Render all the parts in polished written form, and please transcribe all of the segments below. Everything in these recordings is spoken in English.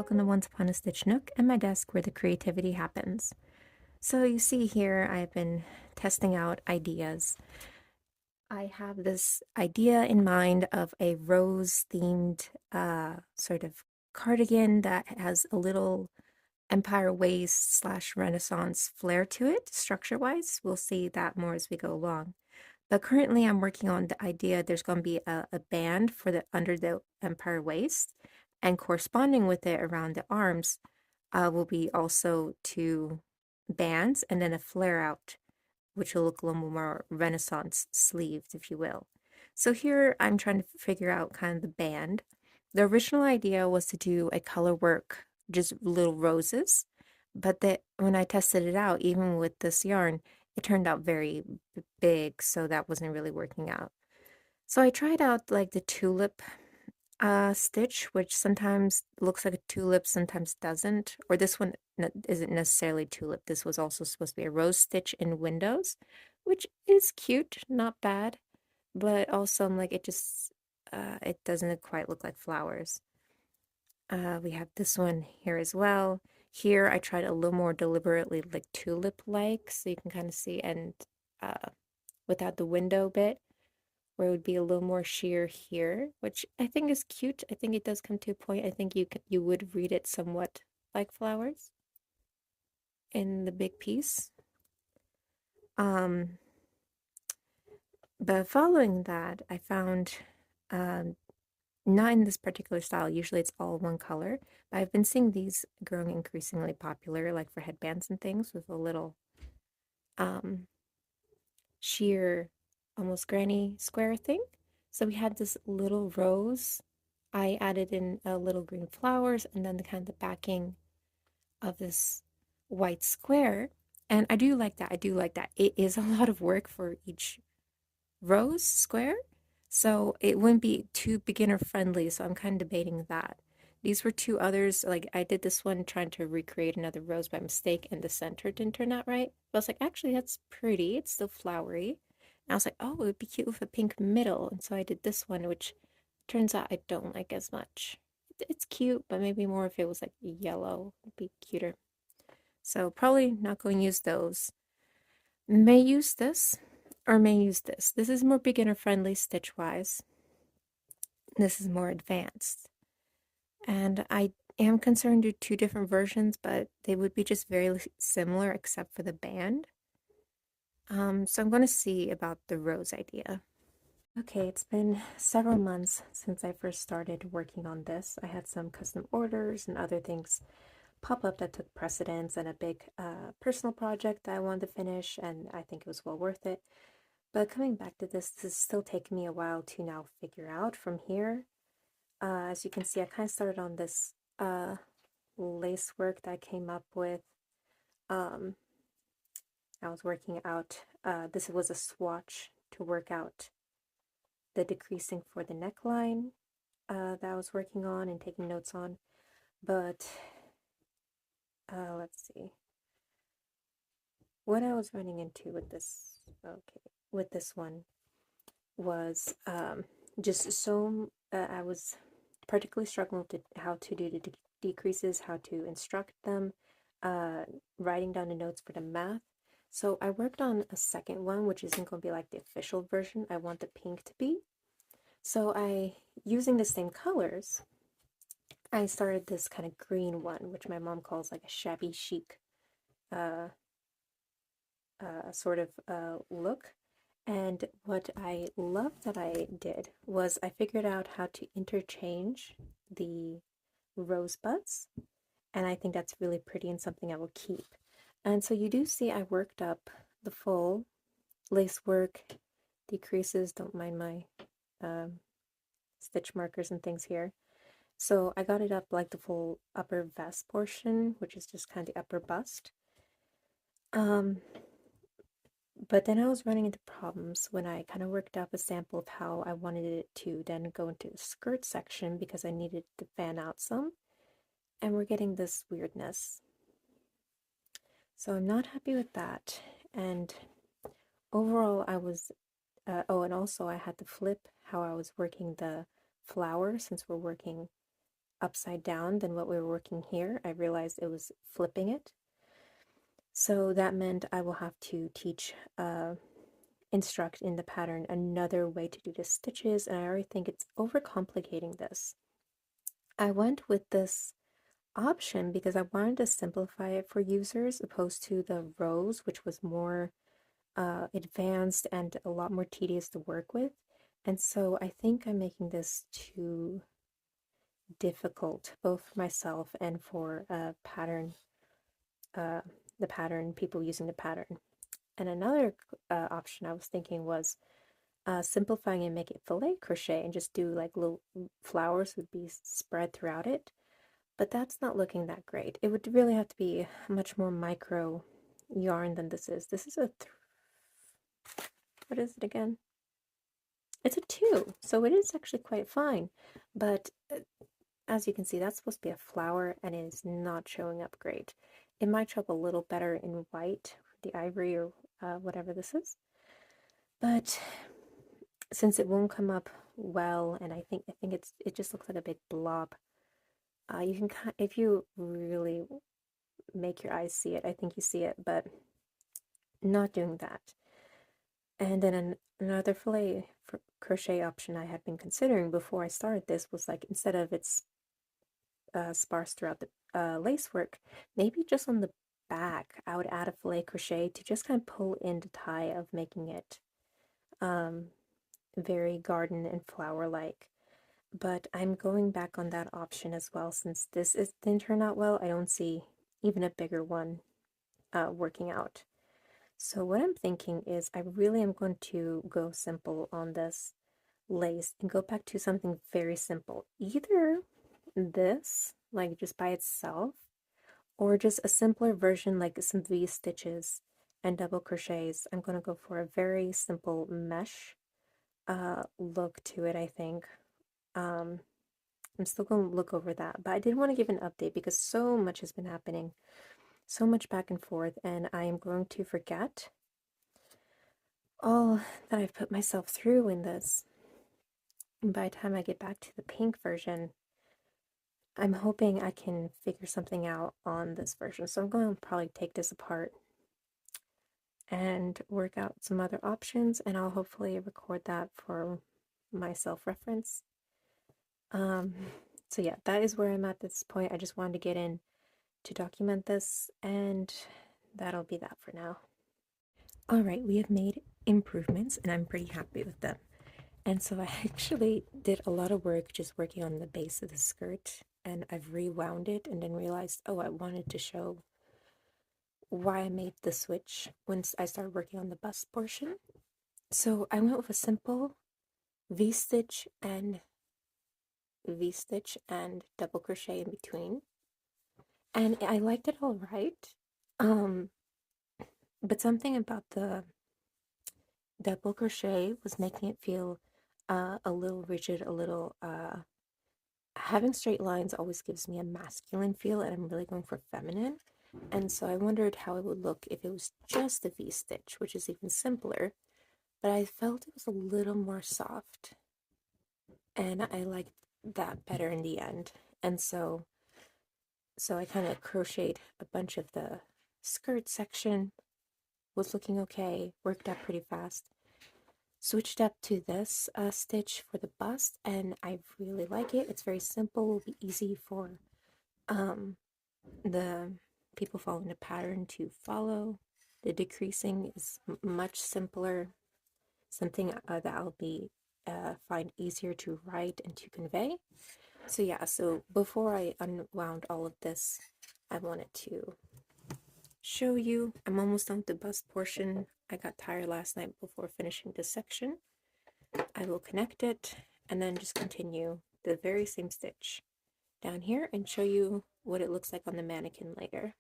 welcome to Once Upon a Stitch Nook and my desk where the creativity happens. So you see here I've been testing out ideas. I have this idea in mind of a rose themed sort of cardigan that has a little empire waist slash renaissance flair to it, structure wise. We'll see that more as we go along. But currently I'm working on the idea there's going to be a band for the under the empire waist, and corresponding with it around the arms will be also two bands and then a flare out, which will look a little more renaissance sleeved, if you will. So here I'm trying to figure out kind of the band. The original idea was to do a color work, just little roses, but when I tested it out, even with this yarn, it turned out very big, so that wasn't really working out. So I tried out like the tulip stitch, which sometimes looks like a tulip, sometimes doesn't. Or this one isn't necessarily tulip. This was also supposed to be a rose stitch in windows, which is cute, not bad. But also, I'm like, it doesn't quite look like flowers. We have this one here as well. Here, I tried a little more deliberately like tulip-like, so you can kind of see, and without the window bit, where it would be a little more sheer here, which I think is cute. I think it does come to a point. I think you would read it somewhat like flowers in the big piece. Um, but following that, I found not in this particular style. Usually it's all one color, but I've been seeing these growing increasingly popular, like for headbands and things, with a little um sheer, almost granny square thing. So we had this little rose. I added in a little green flowers and then the kind of the backing of this white square. And I do like that. I do like that. It is a lot of work for each rose square, so it wouldn't be too beginner friendly. So I'm kind of debating that. These were two others. Like I did this one trying to recreate another rose by mistake, and the center didn't turn out right. But I was like, actually, that's pretty. It's still flowery. And I was like, oh, it would be cute with a pink middle. And so I did this one, which turns out I don't like as much. It's cute, but maybe more if it was like yellow, it'd be cuter. So probably not going to use those. May use this or may use this. This is more beginner friendly stitch wise. This is more advanced. And I am concerned with two different versions, but they would be just very similar except for the band. So I'm going to see about the rose idea. Okay, it's been several months since I first started working on this. I had some custom orders and other things pop up that took precedence, and a big personal project that I wanted to finish, and I think it was well worth it. But coming back to this is still taking me a while to now figure out from here. As you can see, I kind of started on this lace work that I came up with. I was working out, this was a swatch to work out the decreasing for the neckline that I was working on and taking notes on. But let's see. What I was running into with this, with this one was just so I was particularly struggling with how to do the decreases, how to instruct them, writing down the notes for the math. So I worked on a second one, which isn't going to be like the official version. I want the pink to be. So using the same colors, I started this kind of green one, which my mom calls like a shabby chic sort of look. And what I loved that I did was I figured out how to interchange the rosebuds, and I think that's really pretty and something I will keep. And so you do see I worked up the full lace work, decreases, don't mind my stitch markers and things here. So I got it up like the full upper vest portion, which is just kind of the upper bust. But then I was running into problems when I kind of worked up a sample of how I wanted it to then go into the skirt section because I needed to fan out some, and we're getting this weirdness. So I'm not happy with that. And overall, I was, oh, and also I had to flip how I was working the flower since we're working upside down than what we were working here. I realized it was flipping it. So that meant I will have to teach, instruct in the pattern another way to do the stitches, and I already think it's overcomplicating this. I went with this option because I wanted to simplify it for users opposed to the rows, which was more advanced and a lot more tedious to work with. And so I think I'm making this too difficult, both for myself and for pattern, uh, the pattern, people using the pattern. And another option I was thinking was simplifying and make it filet crochet and just do like little flowers would be spread throughout it. But that's not looking that great. It would really have to be much more micro yarn than this is. This is a, what is it again? It's a 2, so it is actually quite fine. But as you can see, that's supposed to be a flower, and it is not showing up great. It might show up a little better in white, the ivory, or whatever this is. But since it won't come up well, and I think it just looks like a big blob. You can if you really make your eyes see it, I think you see it, but not doing that. And then another filet crochet option I had been considering before I started this was like, instead of it's sparse throughout the lace work, maybe just on the back I would add a filet crochet to just kind of pull in the tie of making it very garden and flower like. But I'm going back on that option as well, since didn't turn out well. I don't see even a bigger one working out. So what I'm thinking is I really am going to go simple on this lace and go back to something very simple. Either this, like just by itself, or just a simpler version like some V stitches and double crochets. I'm going to go for a very simple mesh look to it, I think. I'm still going to look over that, but I did want to give an update because so much has been happening, so much back and forth, and I am going to forget all that I've put myself through in this. And by the time I get back to the pink version, I'm hoping I can figure something out on this version. So I'm going to probably take this apart and work out some other options, and I'll hopefully record that for my self-reference. So yeah, that is where I'm at this point. I just wanted to get in to document this, and that'll be that for now. Alright, we have made improvements, and I'm pretty happy with them. And so I actually did a lot of work just working on the base of the skirt, and I've rewound it and then realized, oh, I wanted to show why I made the switch once I started working on the bust portion. So I went with a simple V-stitch and double crochet in between, and I liked it all right. But something about the double crochet was making it feel a little rigid, a little having straight lines always gives me a masculine feel, and I'm really going for feminine. And so I wondered how it would look if it was just a V-stitch, which is even simpler, but I felt it was a little more soft, and I liked that better in the end. And so I kind of crocheted a bunch of the skirt section, was looking okay, worked up pretty fast, switched up to this stitch for the bust, and I really like it. It's very simple, will be easy for the people following the pattern to follow. The decreasing is much simpler, something that I'll be find easier to write and to convey. So yeah, so before I unwound all of this, I wanted to show you. I'm almost done with the bust portion. I got tired last night before finishing this section. I will connect it and then just continue the very same stitch down here and show you what it looks like on the mannequin later.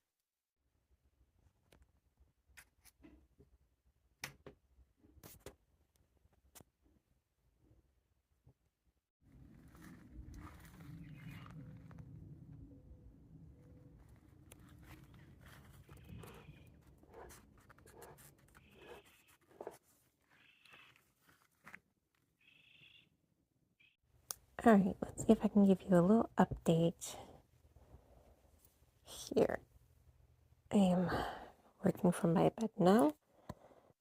Alright, let's see if I can give you a little update here. I am working from my bed now,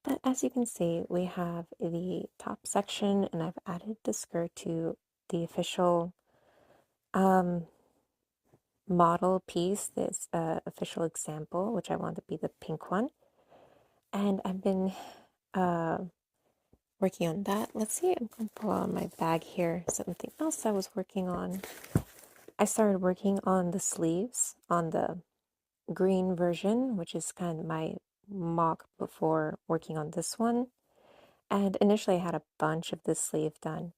but as you can see, we have the top section and I've added the skirt to the official model piece, this official example, which I want to be the pink one. And I've been working on that. Let's see, I'm going to pull out my bag here. Something else I was working on. I started working on the sleeves on the green version, which is kind of my mock before working on this one. And initially I had a bunch of this sleeve done,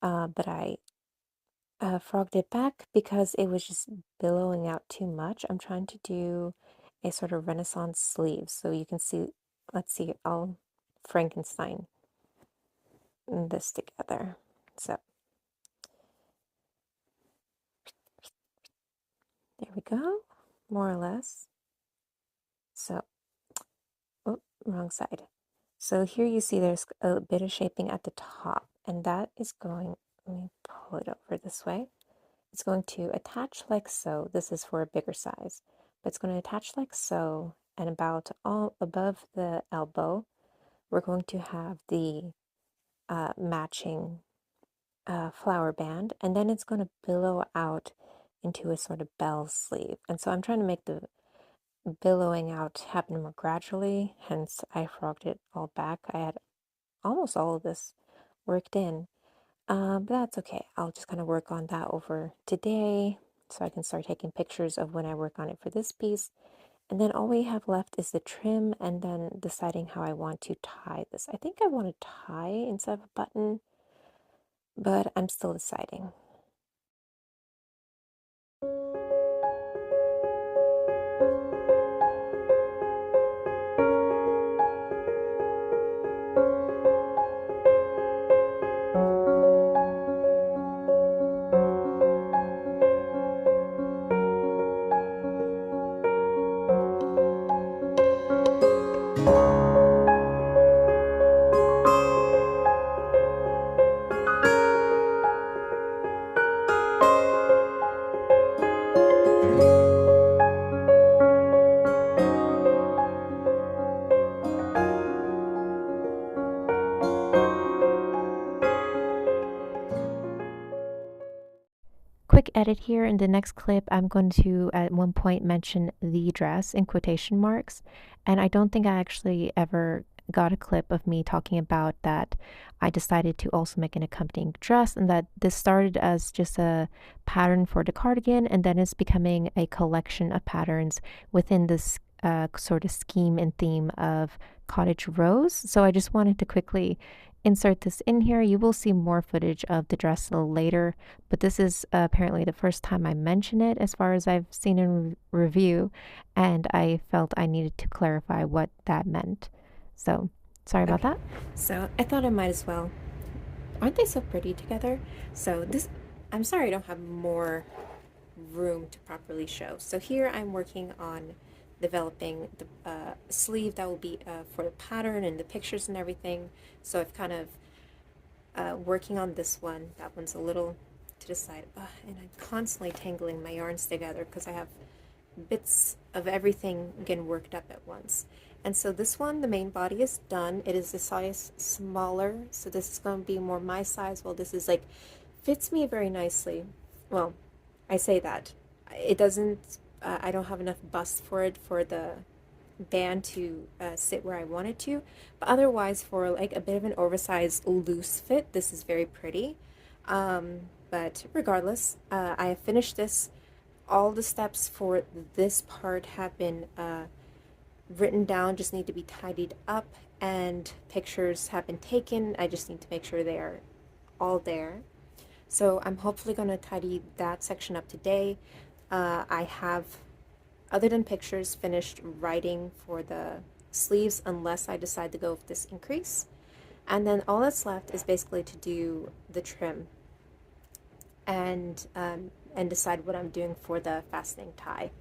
but I frogged it back because it was just billowing out too much. I'm trying to do a sort of Renaissance sleeve. So you can see, let's see, I'll Frankenstein this together. So there we go, more or less. So, oh, wrong side. So here you see there's a bit of shaping at the top, and that is going, let me pull it over this way. It's going to attach like so. This is for a bigger size, but it's going to attach like so, and about all above the elbow, we're going to have the matching flower band, and then it's going to billow out into a sort of bell sleeve. And so I'm trying to make the billowing out happen more gradually, hence I frogged it all back. I had almost all of this worked in, but that's okay. I'll just kind of work on that over today so I can start taking pictures of when I work on it for this piece. And then all we have left is the trim and then deciding how I want to tie this. I think I want to tie instead of a button, but I'm still deciding. Quick edit here. In the next clip, I'm going to at one point mention the dress in quotation marks, and I don't think I actually ever got a clip of me talking about that. I decided to also make an accompanying dress, and that this started as just a pattern for the cardigan, and then it's becoming a collection of patterns within this sort of scheme and theme of cottage rose. So I just wanted to quickly insert this in here. You will see more footage of the dress a little later, but this is apparently the first time I mention it as far as I've seen in review, and I felt I needed to clarify what that meant. So sorry about that. So I thought I might as well. Aren't they so pretty together? So this, I'm sorry I don't have more room to properly show. So here I'm working on developing the sleeve that will be for the pattern and the pictures and everything. So I've kind of working on this one. That one's a little to the side. And I'm constantly tangling my yarns together because I have bits of everything getting worked up at once. And so this one, the main body is done. It is a size smaller, so this is going to be more my size. Well, this is like, fits me very nicely. Well, I say that. It doesn't, I don't have enough bust for it for the band to sit where I want it to. But otherwise, for like a bit of an oversized loose fit, this is very pretty. But regardless, I have finished this. All the steps for this part have been written down, just need to be tidied up, and pictures have been taken. I just need to make sure they are all there. So I'm hopefully going to tidy that section up today. I have, other than pictures, finished writing for the sleeves unless I decide to go with this increase. And then all that's left is basically to do the trim and decide what I'm doing for the fastening tie.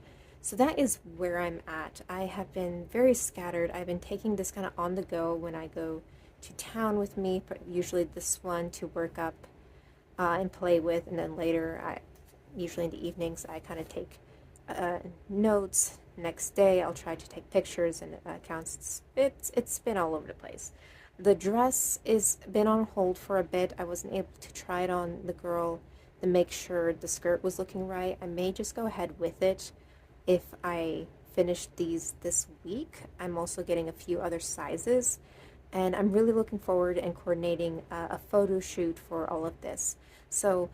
So that is where I'm at. I have been very scattered. I've been taking this kind of on the go when I go to town with me, usually this one to work up and play with, and then later, usually in the evenings, I kind of take notes. Next day, I'll try to take pictures and accounts. It's been all over the place. The dress is been on hold for a bit. I wasn't able to try it on the girl to make sure the skirt was looking right. I may just go ahead with it if I finish these this week. I'm also getting a few other sizes, and I'm really looking forward and coordinating a photo shoot for all of this. So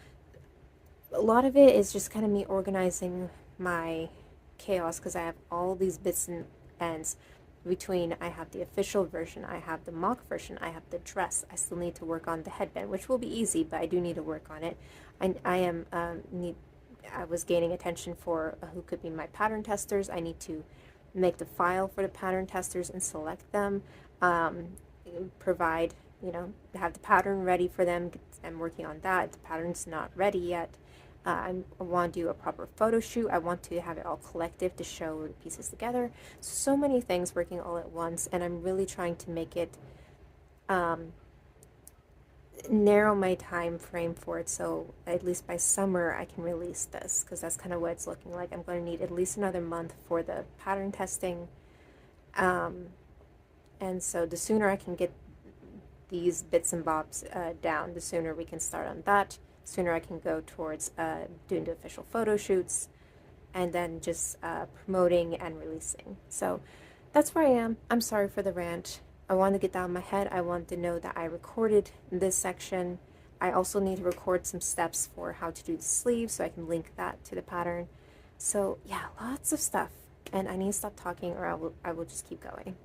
a lot of it is just kind of me organizing my chaos because I have all these bits and ends between. I have the official version, I have the mock version, I have the dress. I still need to work on the headband, which will be easy, but I do need to work on it. I am need I was gaining attention for who could be my pattern testers. I need to make the file for the pattern testers and select them. Provide, have the pattern ready for them. I'm working on that. The pattern's not ready yet. I want to do a proper photo shoot. I want to have it all collective to show the pieces together. So many things working all at once, and I'm really trying to make it narrow my time frame for it, so at least by summer I can release this, because that's kind of what it's looking like. I'm going to need at least another month for the pattern testing, and so the sooner I can get these bits and bobs down, the sooner we can start on that. Sooner I can go towards doing the official photo shoots, and then just promoting and releasing. So that's where I am. I'm sorry for the rant. I want to get that out of my head. I want to know that I recorded this section. I also need to record some steps for how to do the sleeve, so I can link that to the pattern. So yeah, lots of stuff. And I need to stop talking, or I will just keep going.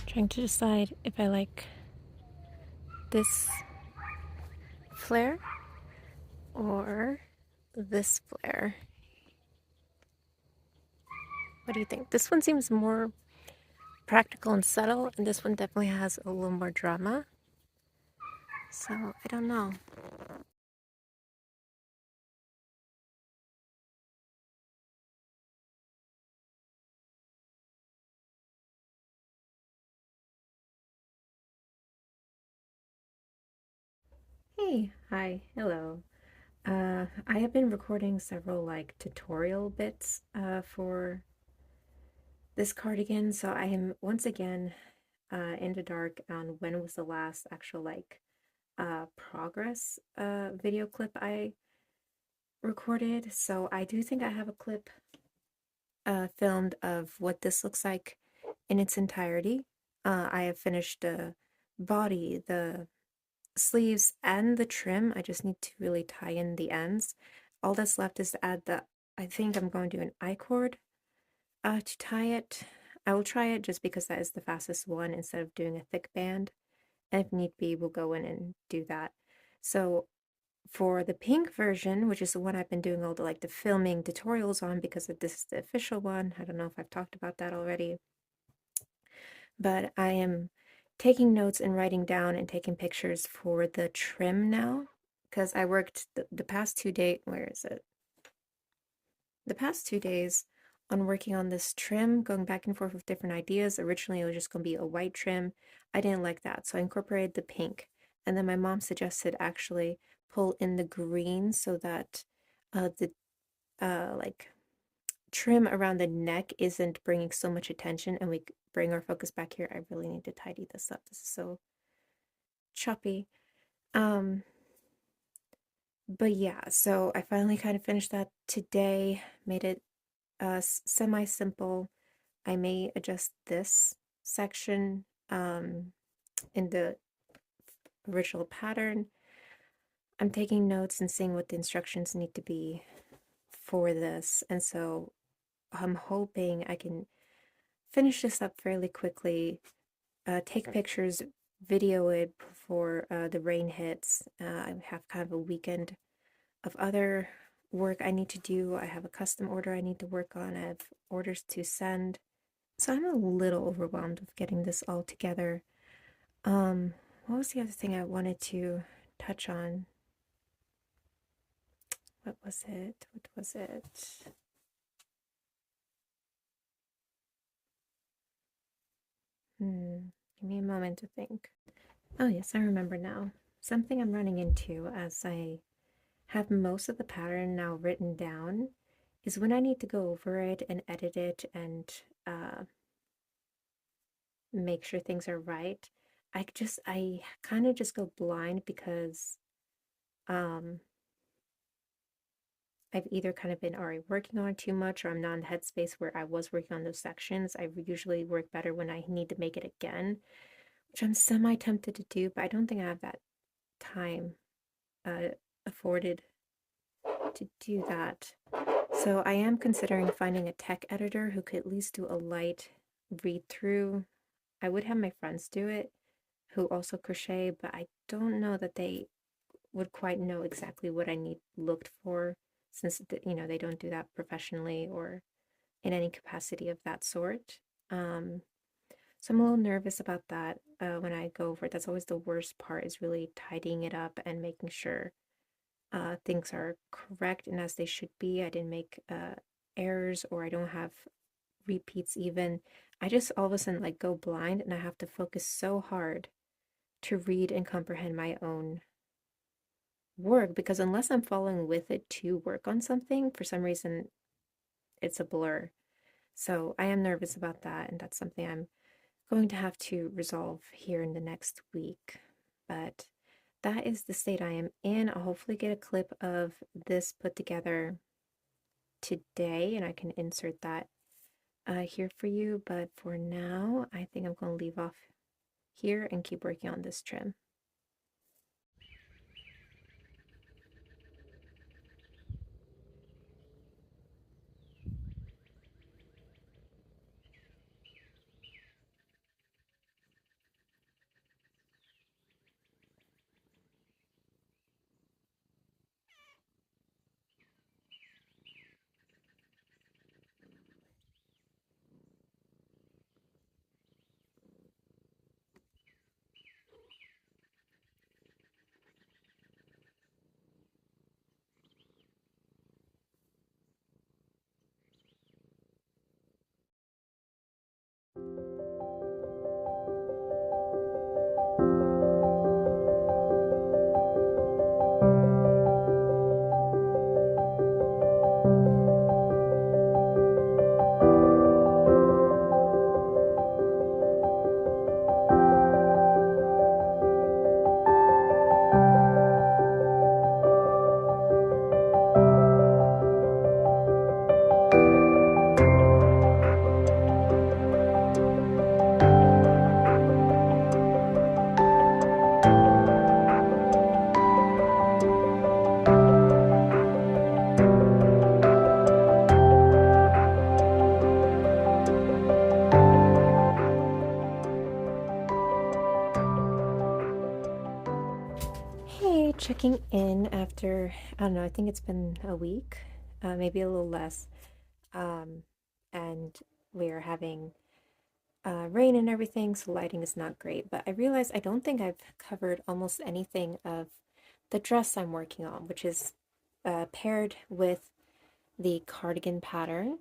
Trying to decide if I like this flare or this flare. What do you think? This one seems more practical and subtle, and this one definitely has a little more drama. So I don't know. Hey, hi, hello. I have been recording several like tutorial bits for this cardigan, so I am once again in the dark on when was the last actual like progress video clip I recorded. So I do think I have a clip filmed of what this looks like in its entirety. I have finished the body, the sleeves, and the trim. I just need to really tie in the ends. All that's left is to add the, I think I'm going to do an I-cord to tie it. I will try it just because that is the fastest one instead of doing a thick band. And if need be, we'll go in and do that. So for the pink version, which is the one I've been doing all the like the filming tutorials on because this is the official one. I don't know if I've talked about that already. But I am taking notes and writing down and taking pictures for the trim now, because I worked the past 2 days, where is it? The past 2 days on working on this trim, going back and forth with different ideas. Originally, it was just going to be a white trim. I didn't like that, so I incorporated the pink. And then my mom suggested actually pull in the green so that the like trim around the neck isn't bringing so much attention, and we bring our focus back here. I really need to tidy this up. This is so choppy. But yeah, so I finally kind of finished that today, made it semi-simple. I may adjust this section in the original pattern. I'm taking notes and seeing what the instructions need to be for this, and so I'm hoping I can finish this up fairly quickly, take pictures, video it before the rain hits. I have kind of a weekend of other work I need to do. I have a custom order I need to work on. I have orders to send. So I'm a little overwhelmed with getting this all together. What was the other thing I wanted to touch on? What was it? What was it? Give me a moment to think. Oh, yes, I remember now. Something I'm running into as I have most of the pattern now written down is when I need to go over it and edit it and make sure things are right. I kind of just go blind because um, I've either kind of been already working on it too much or I'm not in the headspace where I was working on those sections. I usually work better when I need to make it again, which I'm semi tempted to do, but I don't think I have that time uh, afforded to do that. So I am considering finding a tech editor who could at least do a light read through. I would have my friends do it who also crochet, but I don't know that they would quite know exactly what I need looked for since they don't do that professionally or in any capacity of that sort. So I'm a little nervous about that when I go over it. That's always the worst part is really tidying it up and making sure things are correct and as they should be. I didn't make errors or I don't have repeats even. I just all of a sudden like go blind and I have to focus so hard to read and comprehend my own work because unless I'm following with it to work on something, for some reason it's a blur. So I am nervous about that, and that's something I'm going to have to resolve here in the next week. But that is the state I am in. I'll hopefully get a clip of this put together today, and I can insert that here for you. But for now, I think I'm going to leave off here and keep working on this trim. Hey, checking in after, I don't know, I think it's been a week, maybe a little less. And we are having rain and everything, so lighting is not great. But I realized I don't think I've covered almost anything of the dress I'm working on, which is paired with the cardigan pattern.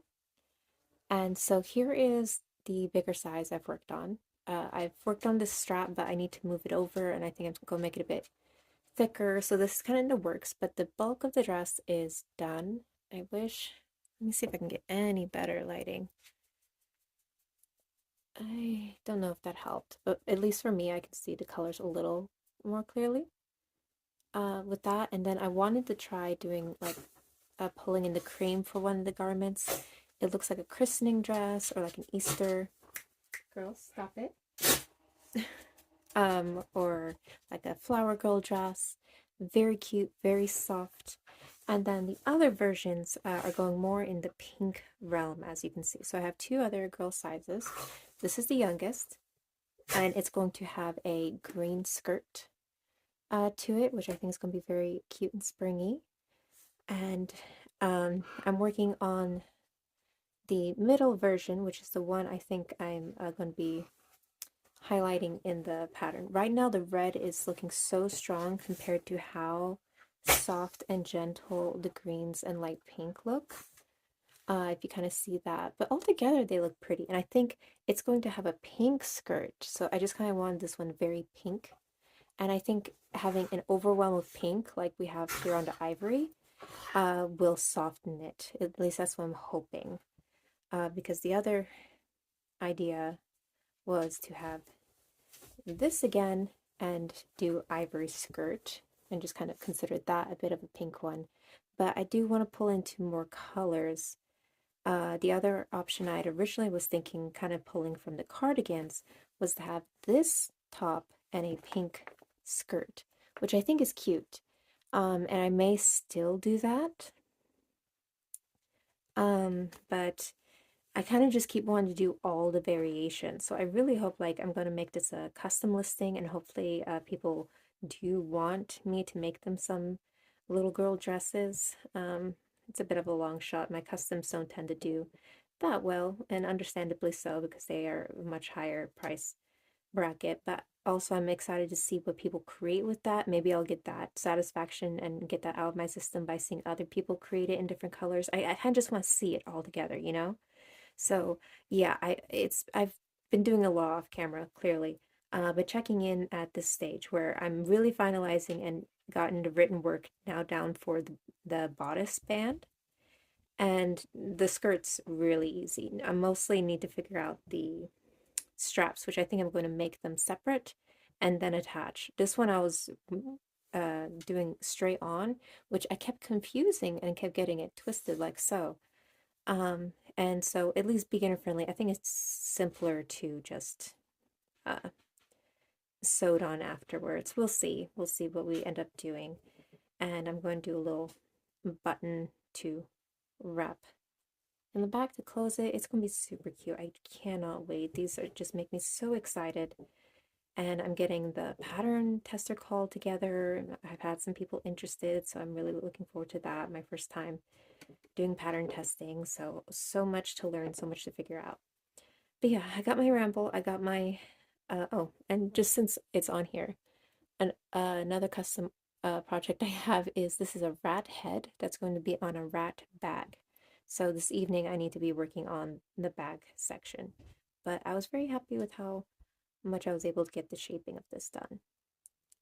And so here is the bigger size I've worked on. I've worked on this strap, but I need to move it over, and I think I'm going to make it a bit thicker. So this is kind of in the works, but the bulk of the dress is done. I wish, let me see if I can get any better lighting. I don't know if that helped, but at least for me, I can see the colors a little more clearly with that. And then I wanted to try doing like pulling in the cream for one of the garments. It looks like a christening dress or like an Easter. Girls, stop it. Or like a flower girl dress. Very cute, very soft. And then the other versions are going more in the pink realm, as you can see. So I have two other girl sizes. This is the youngest, and it's going to have a green skirt to it, which I think is going to be very cute and springy. And I'm working on the middle version, which is the one I think I'm going to be highlighting in the pattern. Right now, the red is looking so strong compared to how soft and gentle the greens and light pink look. If you kind of see that, but altogether they look pretty. And I think it's going to have a pink skirt, so I just kind of wanted this one very pink. And I think having an overwhelm of pink like we have here on the ivory will soften it. At least that's what I'm hoping. Because the other idea was to have this again and do ivory skirt and just kind of consider that a bit of a pink one. But I do want to pull into more colors. The other option I had originally was thinking, kind of pulling from the cardigans, was to have this top and a pink skirt, which I think is cute. And I may still do that. But I kind of just keep wanting to do all the variations. So I really hope like I'm going to make this a custom listing, and hopefully people do want me to make them some little girl dresses. It's a bit of a long shot. My customs don't tend to do that well, and understandably so because they are a much higher price bracket. But also I'm excited to see what people create with that. Maybe I'll get that satisfaction and get that out of my system by seeing other people create it in different colors. I kind of just want to see it all together, you know? So yeah, I've been doing a lot off camera, clearly, but checking in at this stage where I'm really finalizing and gotten the written work now down for the bodice band, and the skirt's really easy. I mostly need to figure out the straps, which I think I'm going to make them separate and then attach. This one I was doing straight on, which I kept confusing and kept getting it twisted like so. And so at least beginner friendly, I think it's simpler to just sew it on afterwards. We'll see. We'll see what we end up doing. And I'm going to do a little button to wrap in the back to close it. It's going to be super cute. I cannot wait. These are just make me so excited. And I'm getting the pattern tester call together. I've had some people interested, so I'm really looking forward to that. My first time doing pattern testing, so much to learn, so much to figure out. But yeah, I got my ramble. I got my oh, and just since it's on here, another custom project I have is this is a rat head that's going to be on a rat bag. So this evening I need to be working on the bag section. But I was very happy with how much I was able to get the shaping of this done.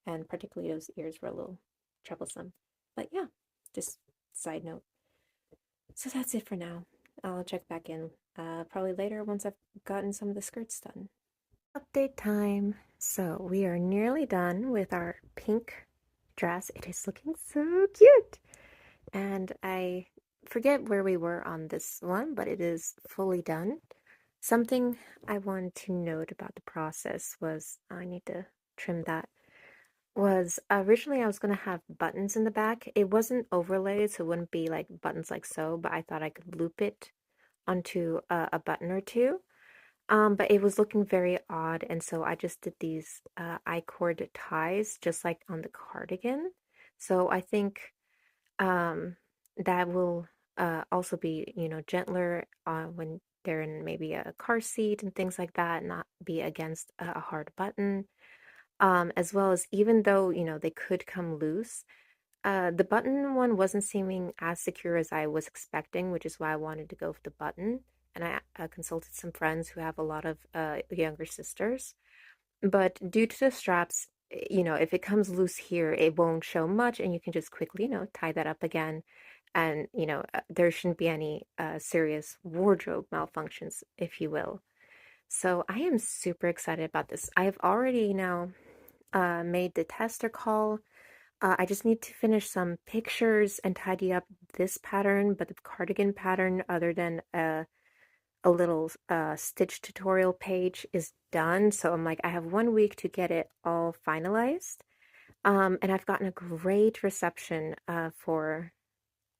And particularly those ears were a little troublesome. But yeah, just side note. So that's it for now. I'll check back in probably later once I've gotten some of the skirts done. Update time. So we are nearly done with our pink dress. It is looking so cute. And I forget where we were on this one, but it is fully done. Something I wanted to note about the process was I need to trim that. Was originally I was going to have buttons in the back. It wasn't overlaid, so it wouldn't be like buttons like so, but I thought I could loop it onto a button or two. But it was looking very odd, and so I just did these I-cord ties, just like on the cardigan. So I think that will also be, you know, gentler when they're in maybe a car seat and things like that, not be against a hard button. As well as even though, you know, they could come loose, the button one wasn't seeming as secure as I was expecting, which is why I wanted to go with the button. And I consulted some friends who have a lot of younger sisters. But due to the straps, you know, if it comes loose here, it won't show much, and you can just quickly, you know, tie that up again. And, you know, there shouldn't be any serious wardrobe malfunctions, if you will. So I am super excited about this. I have already now made the tester call. I just need to finish some pictures and tidy up this pattern, but the cardigan pattern, other than a little stitch tutorial page, is done. So I'm like, I have 1 week to get it all finalized. And I've gotten a great reception for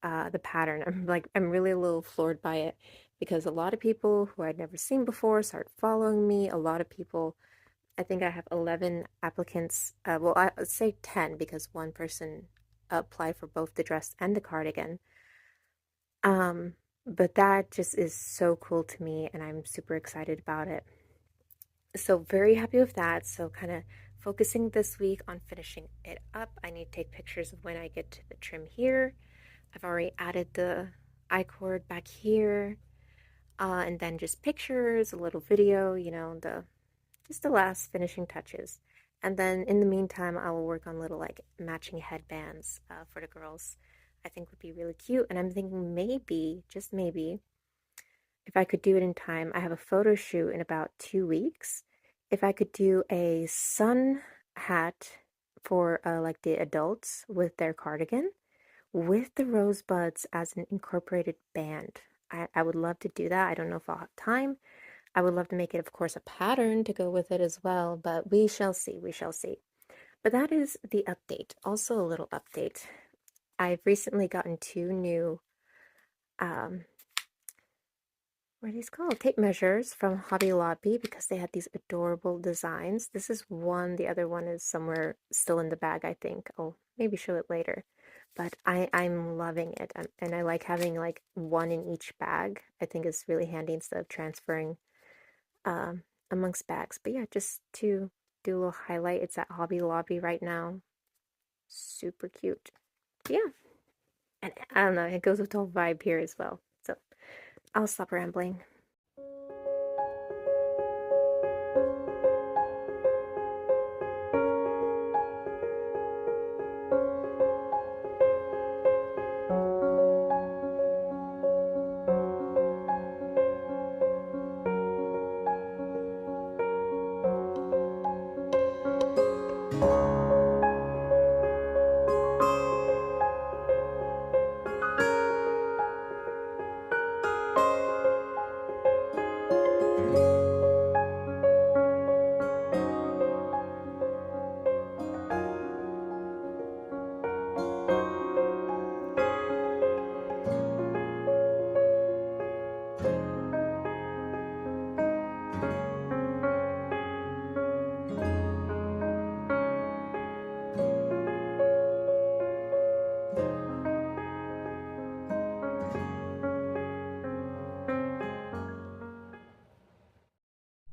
the pattern. I'm really a little floored by it because a lot of people who I'd never seen before started following me. A lot of people, I think I have 11 applicants. Well, I'd say 10 because one person applied for both the dress and the cardigan. Um, but that just is so cool to me, and I'm super excited about it. So very happy with that. So kind of focusing this week on finishing it up. I need to take pictures of when I get to the trim here. I've already added the I-cord back here. And then just pictures, a little video, the just the last finishing touches. And then in the meantime, I will work on little like matching headbands for the girls. I think would be really cute. And I'm thinking maybe, just maybe, if I could do it in time, I have a photo shoot in about 2 weeks. If I could do a sun hat for like the adults with their cardigan with the rosebuds as an incorporated band. I would love to do that. I don't know if I'll have time. I would love to make it, of course, a pattern to go with it as well, but we shall see. We shall see. But that is the update. Also, a little update. I've recently gotten two new um, what are these called? Tape measures from Hobby Lobby because they had these adorable designs. This is one, the other one is somewhere still in the bag, I think. I'll maybe show it later. But I'm loving it. And I like having like one in each bag. I think it's really handy instead of transferring amongst bags. But yeah, just to do a little highlight, it's at Hobby Lobby right now. Super cute. But yeah. And I don't know, it goes with the whole vibe here as well. So I'll stop rambling.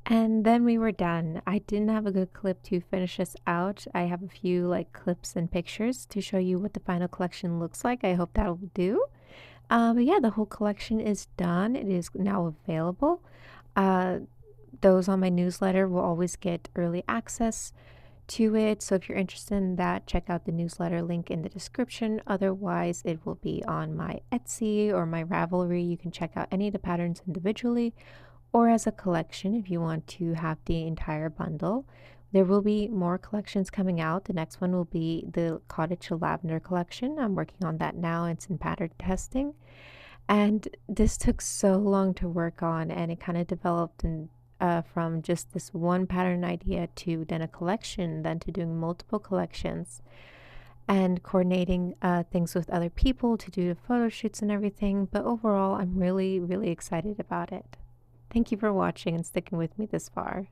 And then we were done. I didn't have a good clip to finish this out. I have a few like clips and pictures to show you what the final collection looks like. I hope that'll do. But yeah, the whole collection is done. It is now available. Uh, those on my newsletter will always get early access to it. So if you're interested in that, check out the newsletter link in the description. Otherwise, it will be on my Etsy or my Ravelry. You can check out any of the patterns individually or as a collection if you want to have the entire bundle. There will be more collections coming out. The next one will be the Cottage Lavender collection. I'm working on that now. It's in pattern testing. And this took so long to work on, and it kind of developed from just this one pattern idea to then a collection, then to doing multiple collections and coordinating things with other people to do the photo shoots and everything. But overall, I'm really, really excited about it. Thank you for watching and sticking with me this far.